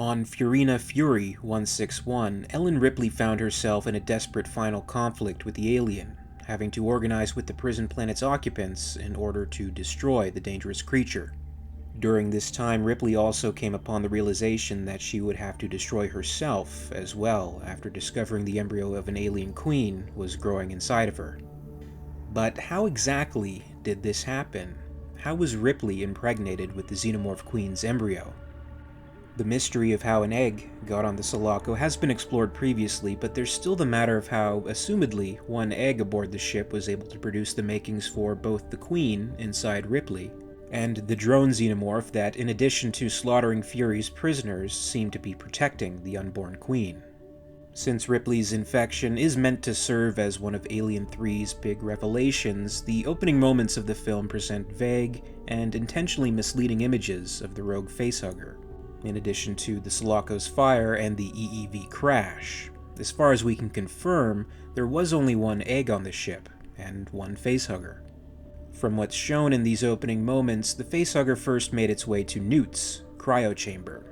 On Furina Fury 161, Ellen Ripley found herself in a desperate final conflict with the alien, having to organize with the prison planet's occupants in order to destroy the dangerous creature. During this time, Ripley also came upon the realization that she would have to destroy herself as well after discovering the embryo of an alien queen was growing inside of her. But how exactly did this happen? How was Ripley impregnated with the xenomorph queen's embryo? The mystery of how an egg got on the Sulaco has been explored previously, but there's still the matter of how, assumedly, one egg aboard the ship was able to produce the makings for both the queen inside Ripley and the drone xenomorph that, in addition to slaughtering Fury's prisoners, seemed to be protecting the unborn queen. Since Ripley's infection is meant to serve as one of Alien 3's big revelations, the opening moments of the film present vague and intentionally misleading images of the rogue facehugger, in addition to the Sulaco's fire and the EEV crash. As far as we can confirm, there was only one egg on the ship, and one facehugger. From what's shown in these opening moments, the facehugger first made its way to Newt's cryo chamber.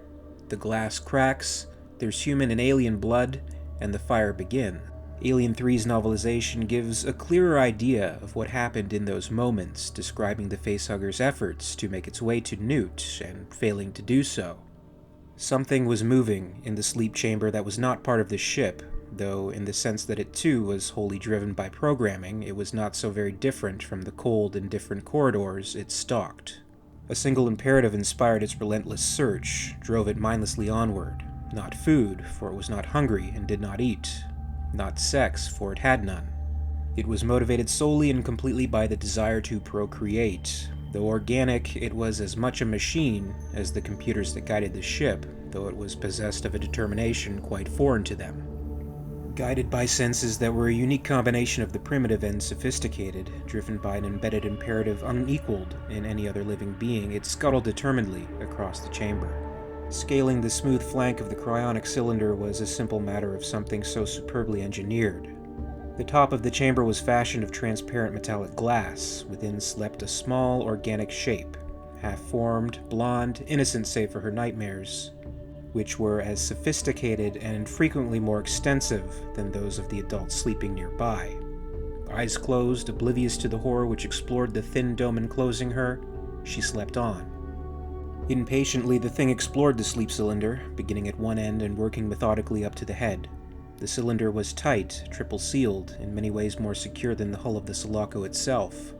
The glass cracks, there's human and alien blood, and the fire begins. Alien 3's novelization gives a clearer idea of what happened in those moments, describing the facehugger's efforts to make its way to Newt, and failing to do so. Something was moving in the sleep chamber that was not part of the ship, though in the sense that it too was wholly driven by programming, it was not so very different from the cold and different corridors it stalked. A single imperative inspired its relentless search, drove it mindlessly onward. Not food, for it was not hungry and did not eat. Not sex, for it had none. It was motivated solely and completely by the desire to procreate. Though organic, it was as much a machine as the computers that guided the ship, though it was possessed of a determination quite foreign to them. Guided by senses that were a unique combination of the primitive and sophisticated, driven by an embedded imperative unequaled in any other living being, it scuttled determinedly across the chamber. Scaling the smooth flank of the cryonic cylinder was a simple matter of something so superbly engineered. The top of the chamber was fashioned of transparent metallic glass. Within slept a small, organic shape, half-formed, blonde, innocent save for her nightmares, which were as sophisticated and frequently more extensive than those of the adults sleeping nearby. Eyes closed, oblivious to the horror which explored the thin dome enclosing her, she slept on. Impatiently, the thing explored the sleep cylinder, beginning at one end and working methodically up to the head. The cylinder was tight, triple-sealed, in many ways more secure than the hull of the Sulaco itself.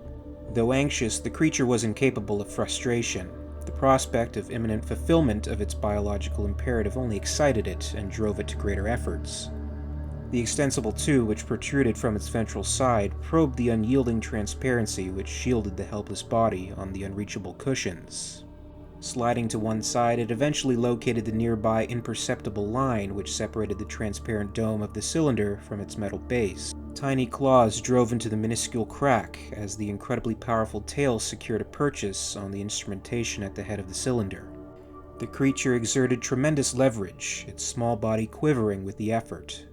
Though anxious, the creature was incapable of frustration. The prospect of imminent fulfillment of its biological imperative only excited it and drove it to greater efforts. The extensible tube which protruded from its ventral side probed the unyielding transparency which shielded the helpless body on the unreachable cushions. Sliding to one side, it eventually located the nearby imperceptible line which separated the transparent dome of the cylinder from its metal base. Tiny claws drove into the minuscule crack as the incredibly powerful tail secured a purchase on the instrumentation at the head of the cylinder. The creature exerted tremendous leverage, its small body quivering with the effort.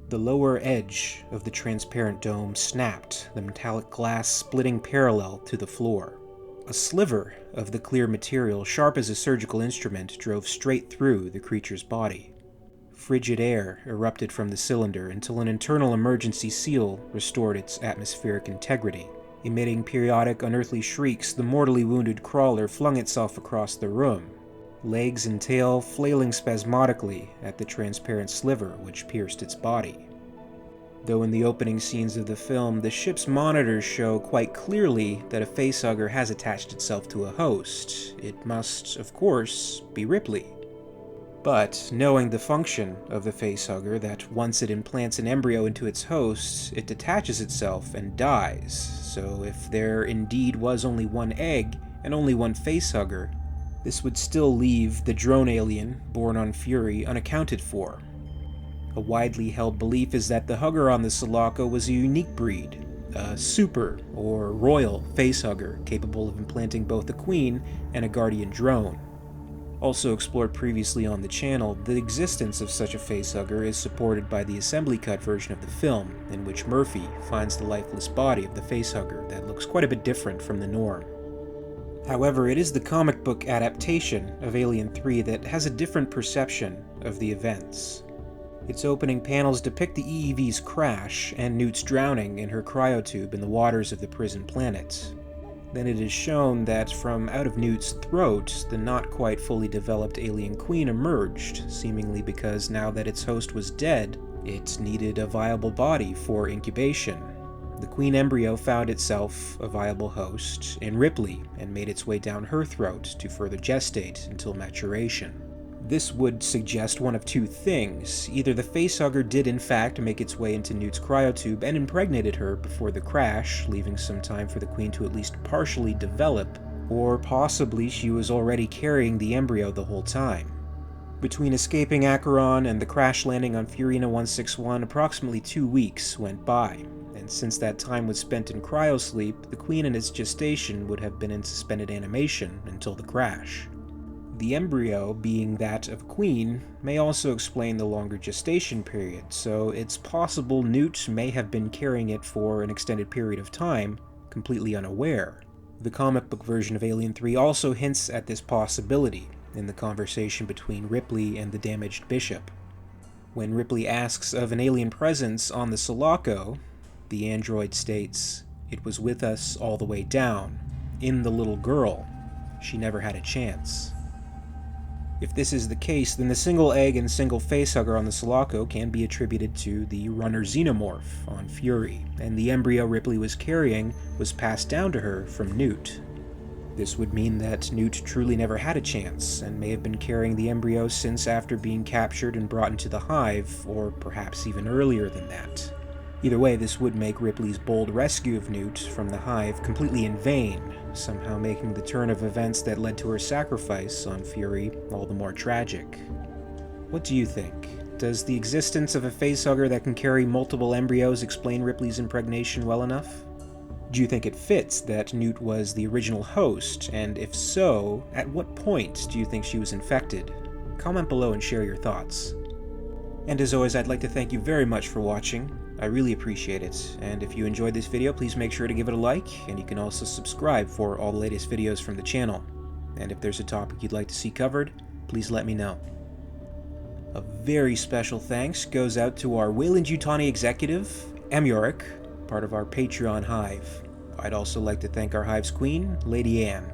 The lower edge of the transparent dome snapped, the metallic glass splitting parallel to the floor. A sliver of the clear material, sharp as a surgical instrument, drove straight through the creature's body. Frigid air erupted from the cylinder until an internal emergency seal restored its atmospheric integrity. Emitting periodic unearthly shrieks, the mortally wounded crawler flung itself across the room, legs and tail flailing spasmodically at the transparent sliver which pierced its body. Though in the opening scenes of the film, the ship's monitors show quite clearly that a facehugger has attached itself to a host, it must, of course, be Ripley. But, knowing the function of the facehugger, that once it implants an embryo into its host, it detaches itself and dies, so if there indeed was only one egg and only one facehugger, this would still leave the drone alien, born on Fury, unaccounted for. A widely held belief is that the hugger on the Sulaco was a unique breed, a super or royal facehugger capable of implanting both a queen and a guardian drone. Also explored previously on the channel, the existence of such a facehugger is supported by the assembly cut version of the film, in which Murphy finds the lifeless body of the facehugger that looks quite a bit different from the norm. However, it is the comic book adaptation of Alien 3 that has a different perception of the events. Its opening panels depict the EEV's crash and Newt's drowning in her cryotube in the waters of the prison planet. Then it is shown that from out of Newt's throat, the not quite fully developed alien queen emerged, seemingly because now that its host was dead, it needed a viable body for incubation. The queen embryo found itself a viable host in Ripley and made its way down her throat to further gestate until maturation. This would suggest one of two things. Either the facehugger did in fact make its way into Newt's cryotube and impregnated her before the crash, leaving some time for the queen to at least partially develop, or possibly she was already carrying the embryo the whole time. Between escaping Acheron and the crash landing on Furina 161, approximately 2 weeks went by, and since that time was spent in cryosleep, the queen and its gestation would have been in suspended animation until the crash. The embryo, being that of a queen, may also explain the longer gestation period, so it's possible Newt may have been carrying it for an extended period of time, completely unaware. The comic book version of Alien 3 also hints at this possibility in the conversation between Ripley and the damaged Bishop. When Ripley asks of an alien presence on the Sulaco, the android states, "It was with us all the way down. In the little girl. She never had a chance." If this is the case, then the single egg and single facehugger on the Sulaco can be attributed to the runner xenomorph on Fury, and the embryo Ripley was carrying was passed down to her from Newt. This would mean that Newt truly never had a chance, and may have been carrying the embryo since after being captured and brought into the hive, or perhaps even earlier than that. Either way, this would make Ripley's bold rescue of Newt from the hive completely in vain, somehow making the turn of events that led to her sacrifice on Fury all the more tragic. What do you think? Does the existence of a facehugger that can carry multiple embryos explain Ripley's impregnation well enough? Do you think it fits that Newt was the original host, and if so, at what point do you think she was infected? Comment below and share your thoughts. And as always, I'd like to thank you very much for watching. I really appreciate it, and if you enjoyed this video, please make sure to give it a like, and you can also subscribe for all the latest videos from the channel. And if there's a topic you'd like to see covered, please let me know. A very special thanks goes out to our Weyland-Yutani executive, Amuric, part of our Patreon Hive. I'd also like to thank our Hive's queen, Lady Anne.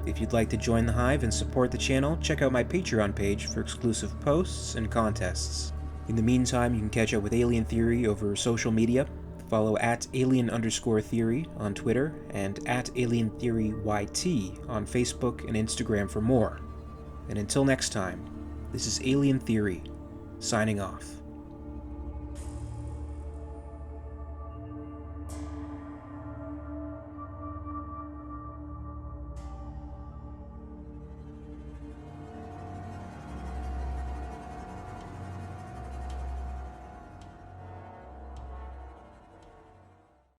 If you'd like to join the Hive and support the channel, check out my Patreon page for exclusive posts and contests. In the meantime, you can catch up with Alien Theory over social media. Follow @alien_theory on Twitter and @alientheoryyt on Facebook and Instagram for more. And until next time, this is Alien Theory, signing off.